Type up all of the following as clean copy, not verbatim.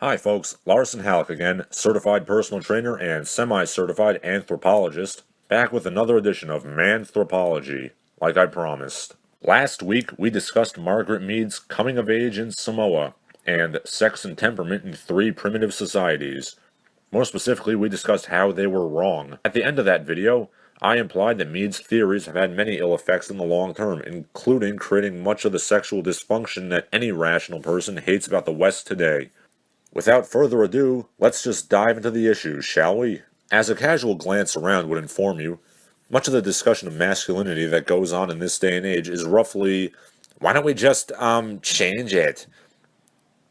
Hi folks, Larson Halleck again, certified personal trainer and semi-certified anthropologist, back with another edition of Manthropology, like I promised. Last week we discussed Margaret Mead's Coming of Age in Samoa and Sex and Temperament in Three Primitive Societies. More specifically, we discussed how they were wrong. At the end of that video, I implied that Mead's theories have had many ill effects in the long term, including creating much of the sexual dysfunction that any rational person hates about the West today. Without further ado, let's just dive into the issues, shall we? As a casual glance around would inform you, much of the discussion of masculinity that goes on in this day and age is roughly, why don't we just, change it?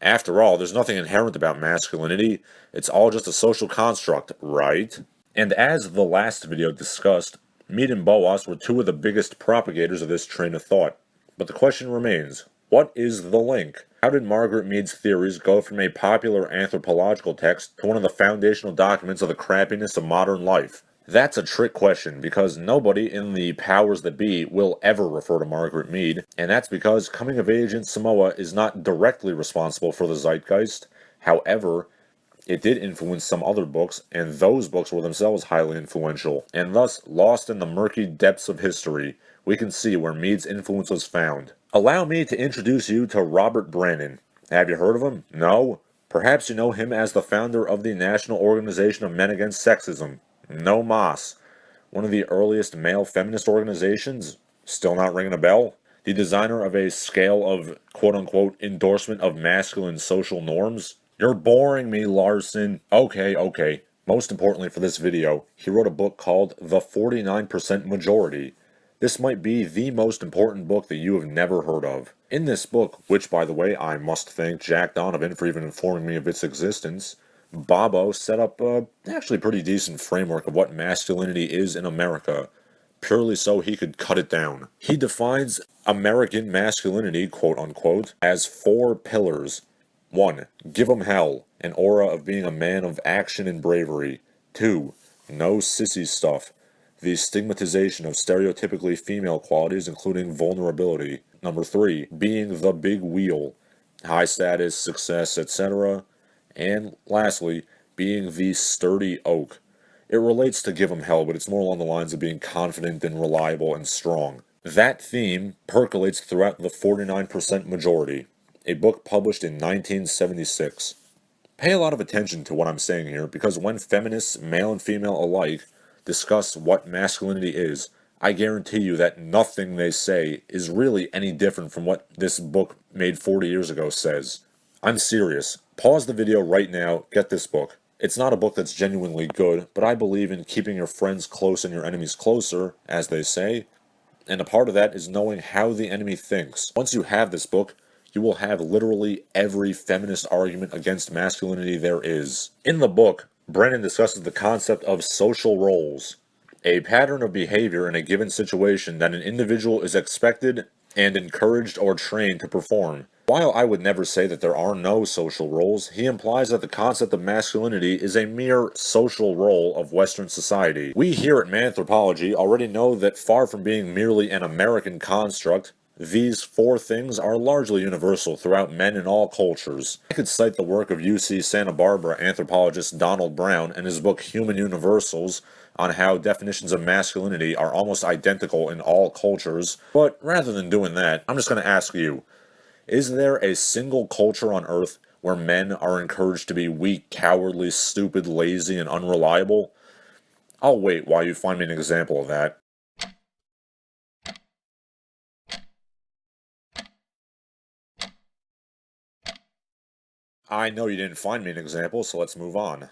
After all, there's nothing inherent about masculinity, it's all just a social construct, right? And as the last video discussed, Mead and Boas were two of the biggest propagators of this train of thought. But the question remains, what is the link? How did Margaret Mead's theories go from a popular anthropological text to one of the foundational documents of the crappiness of modern life? That's a trick question, because nobody in the powers that be will ever refer to Margaret Mead, and that's because Coming of Age in Samoa is not directly responsible for the zeitgeist. However, it did influence some other books, and those books were themselves highly influential, and thus, lost in the murky depths of history, we can see where Mead's influence was found. Allow me to introduce you to Robert Brannon. Have you heard of him? No? Perhaps you know him as the founder of the National Organization of Men Against Sexism. No mas. One of the earliest male feminist organizations? Still not ringing a bell? The designer of a scale of quote-unquote endorsement of masculine social norms? You're boring me, Larson. Okay. Most importantly for this video, he wrote a book called The 49% Majority. This might be the most important book that you have never heard of. In this book, which by the way I must thank Jack Donovan for even informing me of its existence, Bobo set up a actually pretty decent framework of what masculinity is in America, purely so he could cut it down. He defines American masculinity, quote unquote, as 4 pillars. 1. Give 'em hell, an aura of being a man of action and bravery. 2. No sissy stuff, the stigmatization of stereotypically female qualities including vulnerability. Number 3. Being the big wheel, high status, success, etc. And lastly, being the sturdy oak. It relates to give 'em hell, but it's more along the lines of being confident and reliable and strong. That theme percolates throughout The 49% Majority, a book published in 1976. Pay a lot of attention to what I'm saying here, because when feminists, male and female alike, discuss what masculinity is, I guarantee you that nothing they say is really any different from what this book made 40 years ago says. I'm serious. Pause the video right now, get this book. It's not a book that's genuinely good, but I believe in keeping your friends close and your enemies closer, as they say, and a part of that is knowing how the enemy thinks. Once you have this book, you will have literally every feminist argument against masculinity there is. In the book, Brannon discusses the concept of social roles, a pattern of behavior in a given situation that an individual is expected and encouraged or trained to perform. While I would never say that there are no social roles, he implies that the concept of masculinity is a mere social role of Western society. We here at Manthropology already know that far from being merely an American construct, these 4 things are largely universal throughout men in all cultures. I could cite the work of UC Santa Barbara anthropologist Donald Brown and his book Human Universals on how definitions of masculinity are almost identical in all cultures, but rather than doing that, I'm just going to ask you, is there a single culture on Earth where men are encouraged to be weak, cowardly, stupid, lazy, and unreliable? I'll wait while you find me an example of that. I know you didn't find me an example, so let's move on.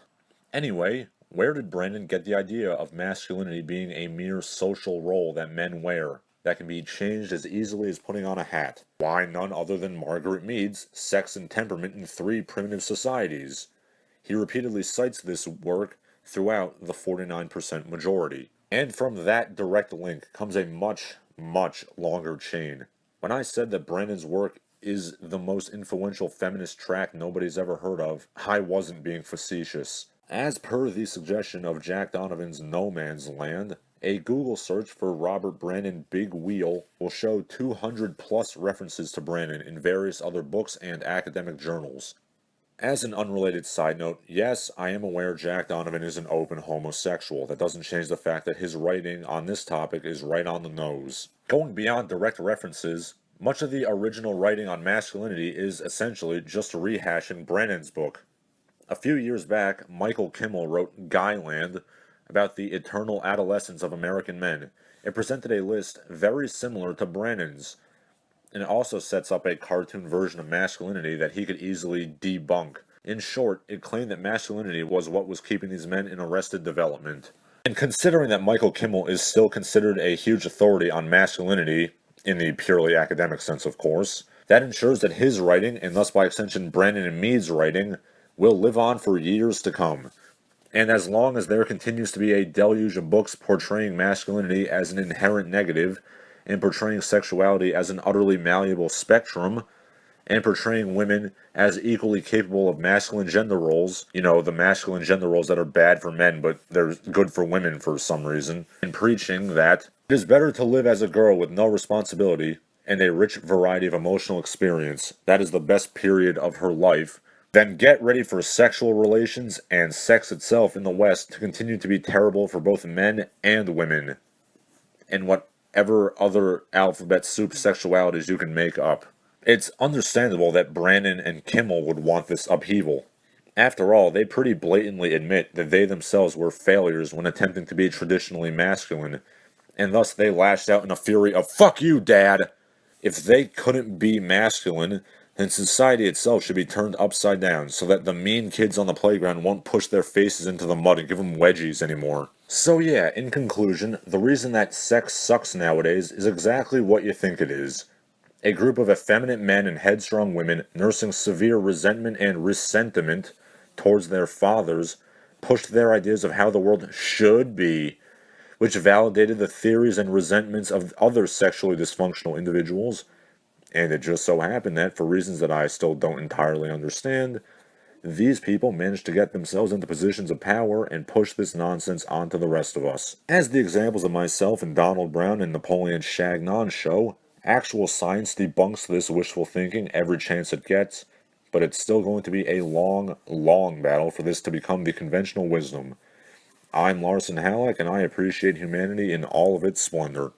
Anyway, where did Brannon get the idea of masculinity being a mere social role that men wear, that can be changed as easily as putting on a hat? Why, none other than Margaret Mead's Sex and Temperament in Three Primitive Societies. He repeatedly cites this work throughout The 49% Majority. And from that direct link comes a much longer chain. When I said that Brannon's work is the most influential feminist tract nobody's ever heard of, I wasn't being facetious. As per the suggestion of Jack Donovan's No Man's Land, a Google search for Robert Brannon Big Wheel will show 200 plus references to Brannon in various other books and academic journals. As an unrelated side note, yes, I am aware Jack Donovan is an open homosexual. That doesn't change the fact that his writing on this topic is right on the nose. Going beyond direct references, much of the original writing on masculinity is essentially just rehashing Brannon's book. A few years back, Michael Kimmel wrote Guyland about the eternal adolescence of American men. It presented a list very similar to Brannon's, and it also sets up a cartoon version of masculinity that he could easily debunk. In short, it claimed that masculinity was what was keeping these men in arrested development. And considering that Michael Kimmel is still considered a huge authority on masculinity, in the purely academic sense, of course, that ensures that his writing, and thus by extension Brannon and Mead's writing, will live on for years to come. And as long as there continues to be a deluge of books portraying masculinity as an inherent negative, and portraying sexuality as an utterly malleable spectrum, and portraying women as equally capable of masculine gender roles, the masculine gender roles that are bad for men but they're good for women for some reason, and preaching that it is better to live as a girl with no responsibility and a rich variety of emotional experience, that is the best period of her life, then get ready for sexual relations and sex itself in the West to continue to be terrible for both men and women, and whatever other alphabet soup sexualities you can make up. It's understandable that Brannon and Kimmel would want this upheaval. After all, they pretty blatantly admit that they themselves were failures when attempting to be traditionally masculine, and thus they lashed out in a fury of "fuck you, Dad!" If they couldn't be masculine, then society itself should be turned upside down so that the mean kids on the playground won't push their faces into the mud and give them wedgies anymore. So yeah, in conclusion, the reason that sex sucks nowadays is exactly what you think it is. A group of effeminate men and headstrong women nursing severe resentment and ressentiment towards their fathers pushed their ideas of how the world should be, which validated the theories and resentments of other sexually dysfunctional individuals. And it just so happened that, for reasons that I still don't entirely understand, these people managed to get themselves into positions of power and push this nonsense onto the rest of us. As the examples of myself and Donald Brown and Napoleon Chagnon show, actual science debunks this wishful thinking every chance it gets, but it's still going to be a long, long battle for this to become the conventional wisdom. I'm Larson Halleck, and I appreciate humanity in all of its splendor.